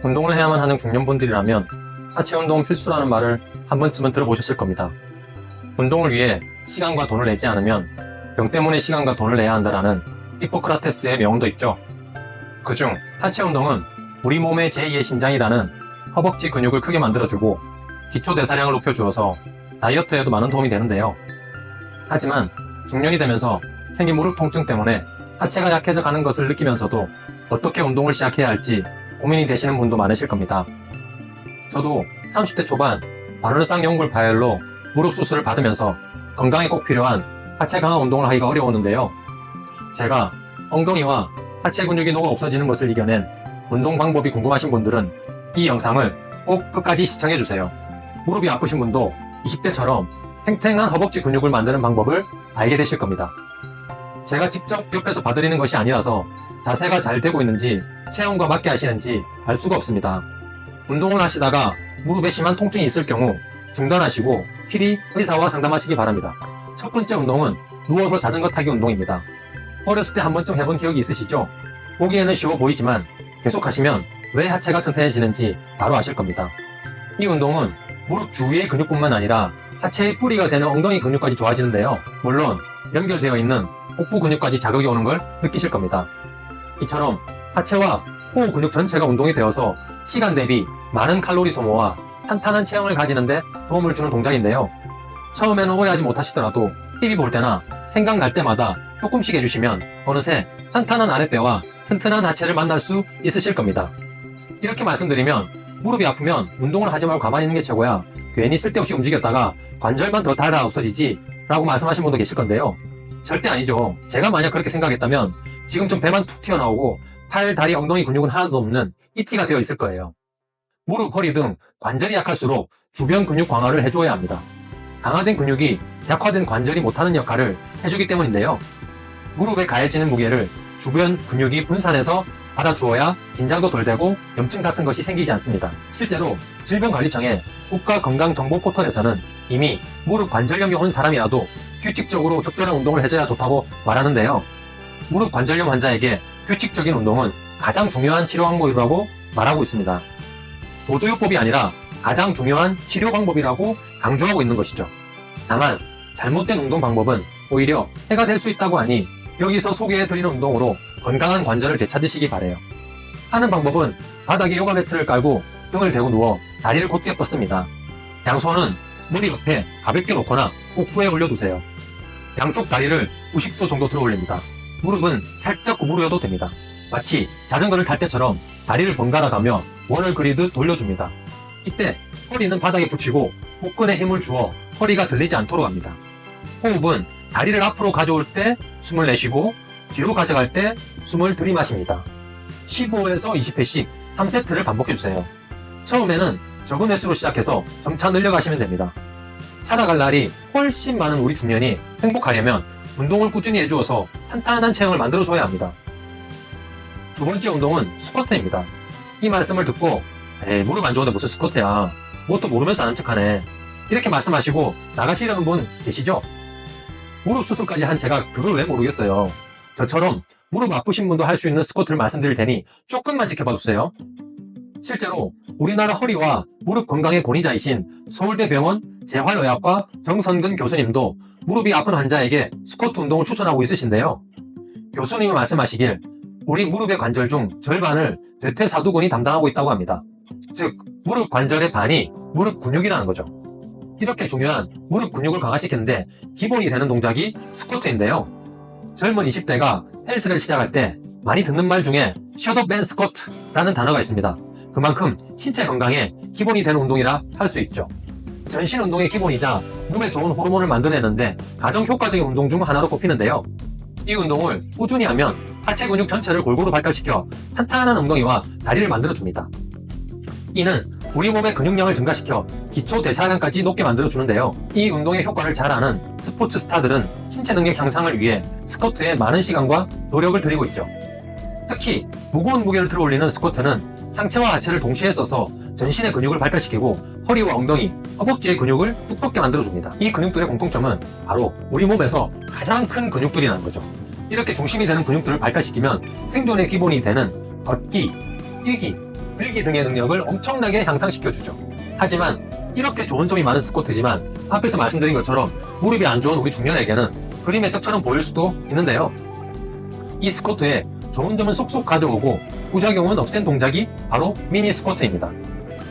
운동을 해야만 하는 중년분들이라면 하체 운동은 필수라는 말을 한 번쯤은 들어보셨을 겁니다. 운동을 위해 시간과 돈을 내지 않으면 병 때문에 시간과 돈을 내야 한다라는 히포크라테스의 명언도 있죠. 그중 하체 운동은 우리 몸의 제2의 심장이라는 허벅지 근육을 크게 만들어주고 기초 대사량을 높여주어서 다이어트에도 많은 도움이 되는데요. 하지만 중년이 되면서 생긴 무릎 통증 때문에 하체가 약해져 가는 것을 느끼면서도 어떻게 운동을 시작해야 할지 고민이 되시는 분도 많으실 겁니다. 저도 30대 초반 바르르상 연골 파열로 무릎 수술을 받으면서 건강에 꼭 필요한 하체 강화 운동을 하기가 어려웠는데요. 제가 엉덩이와 하체 근육이 녹아 없어지는 것을 이겨낸 운동 방법이 궁금하신 분들은 이 영상을 꼭 끝까지 시청해주세요. 무릎이 아프신 분도 20대처럼 탱탱한 허벅지 근육을 만드는 방법을 알게 되실 겁니다. 제가 직접 옆에서 봐드리는 것이 아니라서 자세가 잘 되고 있는지 체형과 맞게 하시는지 알 수가 없습니다. 운동을 하시다가 무릎에 심한 통증이 있을 경우 중단하시고 필히 의사와 상담하시기 바랍니다. 첫 번째 운동은 누워서 자전거 타기 운동입니다. 어렸을 때 한 번쯤 해본 기억이 있으시죠? 보기에는 쉬워 보이지만 계속 하시면 왜 하체가 튼튼해지는지 바로 아실 겁니다. 이 운동은 무릎 주위의 근육뿐만 아니라 하체의 뿌리가 되는 엉덩이 근육까지 좋아지는데요. 물론 연결되어 있는 복부 근육까지 자극이 오는 걸 느끼실 겁니다. 이처럼 하체와 호흡 근육 전체가 운동이 되어서 시간 대비 많은 칼로리 소모와 탄탄한 체형을 가지는데 도움을 주는 동작인데요. 처음에는 오해하지 못하시더라도 TV 볼 때나 생각날 때마다 조금씩 해주시면 어느새 탄탄한 아랫배와 튼튼한 하체를 만날 수 있으실 겁니다. 이렇게 말씀드리면 무릎이 아프면 운동을 하지 말고 가만히 있는 게 최고야. 괜히 쓸데없이 움직였다가 관절만 더 달아 없어지지 라고 말씀하신 분도 계실 건데요. 절대 아니죠. 제가 만약 그렇게 생각했다면 지금쯤 배만 툭 튀어나오고 팔, 다리, 엉덩이 근육은 하나도 없는 이티가 되어 있을 거예요. 무릎, 허리 등 관절이 약할수록 주변 근육 강화를 해줘야 합니다. 강화된 근육이 약화된 관절이 못하는 역할을 해주기 때문인데요. 무릎에 가해지는 무게를 주변 근육이 분산해서 받아주어야 긴장도 덜 되고 염증 같은 것이 생기지 않습니다. 실제로 질병관리청의 국가건강정보포털에서는 이미 무릎 관절염이 온 사람이라도 규칙적으로 적절한 운동을 해줘야 좋다고 말하는데요. 무릎 관절염 환자에게 규칙적인 운동은 가장 중요한 치료 방법이라고 말하고 있습니다. 보조요법이 아니라 가장 중요한 치료 방법이라고 강조하고 있는 것이죠. 다만 잘못된 운동 방법은 오히려 해가 될 수 있다고 하니 여기서 소개해드리는 운동으로 건강한 관절을 되찾으시기 바래요. 하는 방법은 바닥에 요가 매트를 깔고 등을 대고 누워 다리를 곧게 뻗습니다. 양손은 머리 옆에 가볍게 놓거나 복부에 올려두세요. 양쪽 다리를 90도 정도 들어 올립니다. 무릎은 살짝 구부려도 됩니다. 마치 자전거를 탈 때처럼 다리를 번갈아 가며 원을 그리듯 돌려줍니다. 이때 허리는 바닥에 붙이고 복근에 힘을 주어 허리가 들리지 않도록 합니다. 호흡은 다리를 앞으로 가져올 때 숨을 내쉬고 뒤로 가져갈 때 숨을 들이마십니다. 15에서 20회씩 3세트를 반복해주세요. 처음에는 적은 횟수로 시작해서 점차 늘려가시면 됩니다. 살아갈 날이 훨씬 많은 우리 중년이 행복하려면 운동을 꾸준히 해주어서 탄탄한 체형을 만들어줘야 합니다. 두 번째 운동은 스쿼트입니다. 이 말씀을 듣고 무릎 안 좋은데 무슨 스쿼트야, 뭣도 모르면서 아는 척하네, 이렇게 말씀하시고 나가시려는 분 계시죠? 무릎 수술까지 한 제가 그걸 왜 모르겠어요. 저처럼 무릎 아프신 분도 할 수 있는 스쿼트를 말씀드릴 테니 조금만 지켜봐 주세요. 실제로 우리나라 허리와 무릎 건강의 권위자이신 서울대병원 재활의학과 정선근 교수님도 무릎이 아픈 환자에게 스쿼트 운동을 추천하고 있으신데요. 교수님은 말씀하시길 우리 무릎의 관절 중 절반을 대퇴사두근이 담당하고 있다고 합니다. 즉 무릎 관절의 반이 무릎 근육이라는 거죠. 이렇게 중요한 무릎 근육을 강화시키는데 기본이 되는 동작이 스쿼트인데요. 젊은 20대가 헬스를 시작할 때 많이 듣는 말 중에 셧업앤 스쿼트라는 단어가 있습니다. 그만큼 신체 건강에 기본이 되는 운동이라 할 수 있죠. 전신 운동의 기본이자 몸에 좋은 호르몬을 만들어내는데 가장 효과적인 운동 중 하나로 꼽히는데요. 이 운동을 꾸준히 하면 하체 근육 전체를 골고루 발달시켜 탄탄한 엉덩이와 다리를 만들어줍니다. 이는 우리 몸의 근육량을 증가시켜 기초 대사량까지 높게 만들어주는데요. 이 운동의 효과를 잘 아는 스포츠 스타들은 신체 능력 향상을 위해 스쿼트에 많은 시간과 노력을 들이고 있죠. 특히 무거운 무게를 들어 올리는 스쿼트는 상체와 하체를 동시에 써서 전신의 근육을 발달시키고 허리와 엉덩이, 허벅지의 근육을 두껍게 만들어줍니다. 이 근육들의 공통점은 바로 우리 몸에서 가장 큰 근육들이라는 거죠. 이렇게 중심이 되는 근육들을 발달시키면 생존의 기본이 되는 걷기, 뛰기, 들기 등의 능력을 엄청나게 향상시켜주죠. 하지만 이렇게 좋은 점이 많은 스쿼트지만 앞에서 말씀드린 것처럼 무릎이 안 좋은 우리 중년에게는 그림의 떡처럼 보일 수도 있는데요. 이 스쿼트의 좋은 점은 쏙쏙 가져오고 부작용은 없앤 동작이 바로 미니 스쿼트입니다.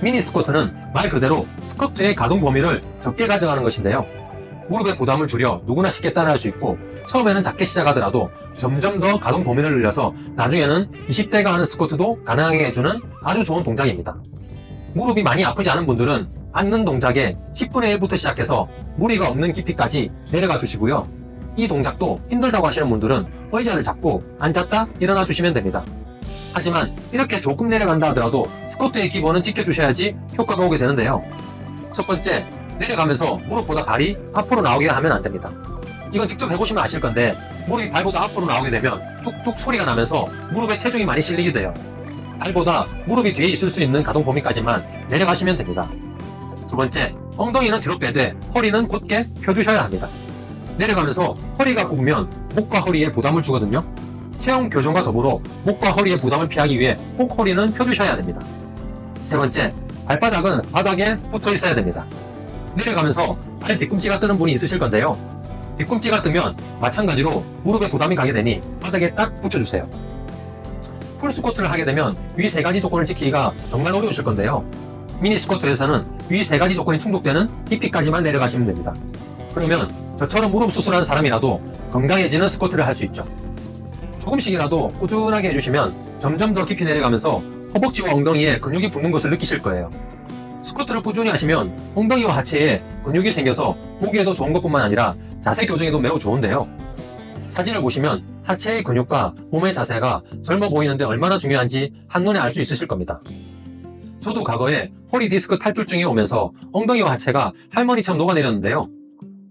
미니 스쿼트는 말 그대로 스쿼트의 가동 범위를 적게 가져가는 것인데요. 무릎의 부담을 줄여 누구나 쉽게 따라할 수 있고 처음에는 작게 시작하더라도 점점 더 가동 범위를 늘려서 나중에는 20대가 하는 스쿼트도 가능하게 해주는 아주 좋은 동작입니다. 무릎이 많이 아프지 않은 분들은 앉는 동작의 10분의 1부터 시작해서 무리가 없는 깊이까지 내려가 주시고요. 이 동작도 힘들다고 하시는 분들은 의자를 잡고 앉았다 일어나 주시면 됩니다. 하지만 이렇게 조금 내려간다 하더라도 스쿼트의 기본은 지켜주셔야지 효과가 오게 되는데요. 첫 번째, 내려가면서 무릎보다 발이 앞으로 나오게 하면 안 됩니다. 이건 직접 해보시면 아실 건데 무릎이 발보다 앞으로 나오게 되면 뚝뚝 소리가 나면서 무릎에 체중이 많이 실리게 돼요. 발보다 무릎이 뒤에 있을 수 있는 가동 범위까지만 내려가시면 됩니다. 두 번째, 엉덩이는 뒤로 빼되 허리는 곧게 펴주셔야 합니다. 내려가면서 허리가 굽으면 목과 허리에 부담을 주거든요. 체형 교정과 더불어 목과 허리의 부담을 피하기 위해 꼭 허리는 펴주셔야 됩니다. 세 번째, 발바닥은 바닥에 붙어 있어야 됩니다. 내려가면서 발 뒤꿈치가 뜨는 분이 있으실 건데요. 뒤꿈치가 뜨면 마찬가지로 무릎에 부담이 가게 되니 바닥에 딱 붙여주세요. 풀 스쿼트를 하게 되면 위 세 가지 조건을 지키기가 정말 어려우실 건데요. 미니 스쿼트에서는 위 세 가지 조건이 충족되는 깊이까지만 내려가시면 됩니다. 그러면 저처럼 무릎 수술하는 사람이라도 건강해지는 스쿼트를 할 수 있죠. 조금씩이라도 꾸준하게 해주시면 점점 더 깊이 내려가면서 허벅지와 엉덩이에 근육이 붙는 것을 느끼실 거예요. 스쿼트를 꾸준히 하시면 엉덩이와 하체에 근육이 생겨서 보기에도 좋은 것뿐만 아니라 자세 교정에도 매우 좋은데요. 사진을 보시면 하체의 근육과 몸의 자세가 젊어 보이는데 얼마나 중요한지 한눈에 알 수 있으실 겁니다. 저도 과거에 허리 디스크 탈출증이 오면서 엉덩이와 하체가 할머니처럼 녹아내렸는데요.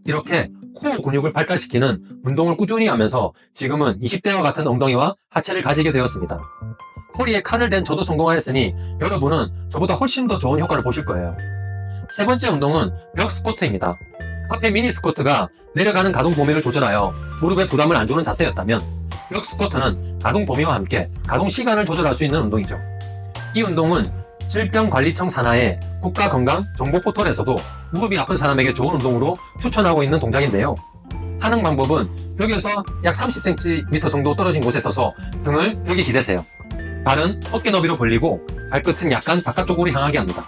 이렇게 코어 근육을 발달시키는 운동을 꾸준히 하면서 지금은 20대와 같은 엉덩이와 하체를 가지게 되었습니다. 허리에 칼을 댄 저도 성공하였으니 여러분은 저보다 훨씬 더 좋은 효과를 보실 거예요. 세 번째 운동은 벽 스쿼트입니다. 앞에 미니 스쿼트가 내려가는 가동 범위를 조절하여 무릎에 부담을 안 주는 자세였다면 벽 스쿼트는 가동 범위와 함께 가동 시간을 조절할 수 있는 운동이죠. 이 운동은 질병관리청 산하의 국가건강정보포털에서도 무릎이 아픈 사람에게 좋은 운동으로 추천하고 있는 동작인데요. 하는 방법은 벽에서 약 30cm 정도 떨어진 곳에 서서 등을 벽에 기대세요. 발은 어깨 너비로 벌리고 발끝은 약간 바깥쪽으로 향하게 합니다.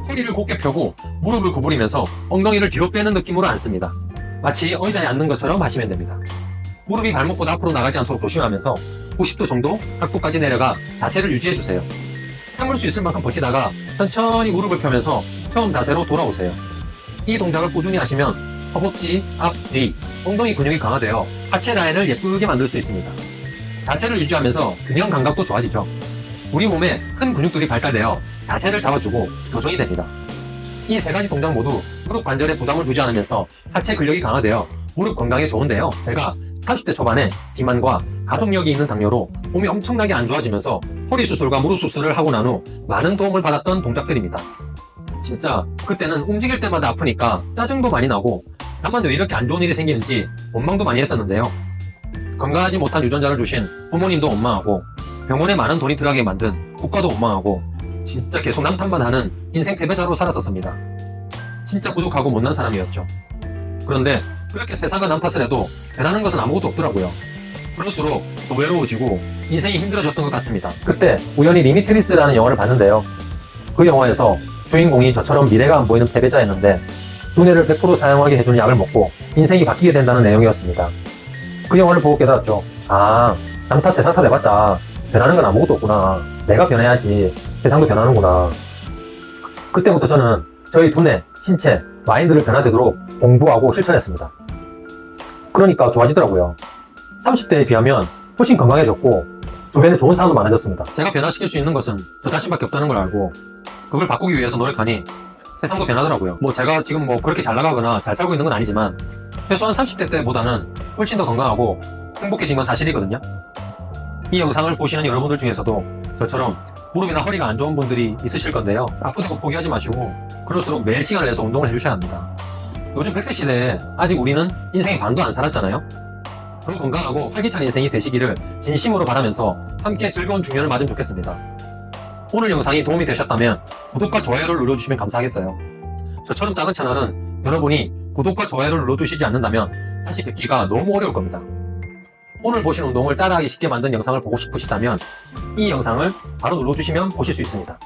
허리를 곧게 펴고 무릎을 구부리면서 엉덩이를 뒤로 빼는 느낌으로 앉습니다. 마치 의자에 앉는 것처럼 하시면 됩니다. 무릎이 발목보다 앞으로 나가지 않도록 조심하면서 90도 정도 각도까지 내려가 자세를 유지해주세요. 참을 수 있을 만큼 버티다가 천천히 무릎을 펴면서 처음 자세로 돌아오세요. 이 동작을 꾸준히 하시면 허벅지, 앞, 뒤, 엉덩이 근육이 강화되어 하체 라인을 예쁘게 만들 수 있습니다. 자세를 유지하면서 균형 감각도 좋아지죠. 우리 몸에 큰 근육들이 발달되어 자세를 잡아주고 교정이 됩니다. 이 세 가지 동작 모두 무릎 관절에 부담을 주지 않으면서 하체 근력이 강화되어 무릎 건강에 좋은데요. 제가 30대 초반에 비만과 가족력이 있는 당뇨로 몸이 엄청나게 안 좋아지면서 허리 수술과 무릎 수술을 하고 난 후 많은 도움을 받았던 동작들입니다. 진짜 그때는 움직일 때마다 아프니까 짜증도 많이 나고 나만 왜 이렇게 안 좋은 일이 생기는지 원망도 많이 했었는데요. 건강하지 못한 유전자를 주신 부모님도 원망하고 병원에 많은 돈이 들어가게 만든 국가도 원망하고 진짜 계속 남탓만 하는 인생 패배자로 살았었습니다. 진짜 부족하고 못난 사람이었죠. 그런데 그렇게 세상과 남탓을 해도 변하는 것은 아무것도 없더라고요. 그럴수록 더 외로워지고 인생이 힘들어졌던 것 같습니다. 그때 우연히 리미트리스라는 영화를 봤는데요. 그 영화에서 주인공이 저처럼 미래가 안 보이는 패배자였는데 두뇌를 100% 사용하게 해주는 약을 먹고 인생이 바뀌게 된다는 내용이었습니다. 그 영화를 보고 깨달았죠. 아, 남탓 세상 탓 해봤자 변하는 건 아무것도 없구나. 내가 변해야지 세상도 변하는구나. 그때부터 저는 저희 두뇌, 신체, 마인드를 변화되도록 공부하고 실천했습니다. 그러니까 좋아지더라고요. 30대에 비하면 훨씬 건강해졌고 주변에 좋은 사람도 많아졌습니다. 제가 변화시킬 수 있는 것은 저 자신밖에 없다는 걸 알고 그걸 바꾸기 위해서 노력하니 세상도 변하더라고요. 제가 지금 그렇게 잘 나가거나 잘 살고 있는 건 아니지만 최소한 30대 때보다는 훨씬 더 건강하고 행복해진 건 사실이거든요. 이 영상을 보시는 여러분들 중에서도 저처럼 무릎이나 허리가 안 좋은 분들이 있으실 건데요. 아프다고 포기하지 마시고 그럴수록 매일 시간을 내서 운동을 해주셔야 합니다. 요즘 100세 시대에 아직 우리는 인생의 반도 안 살았잖아요. 더 건강하고 활기찬 인생이 되시기를 진심으로 바라면서 함께 즐거운 중년을 맞으면 좋겠습니다. 오늘 영상이 도움이 되셨다면 구독과 좋아요를 눌러주시면 감사하겠어요. 저처럼 작은 채널은 여러분이 구독과 좋아요를 눌러주시지 않는다면 다시 뵙기가 너무 어려울 겁니다. 오늘 보신 운동을 따라하기 쉽게 만든 영상을 보고 싶으시다면 이 영상을 바로 눌러주시면 보실 수 있습니다.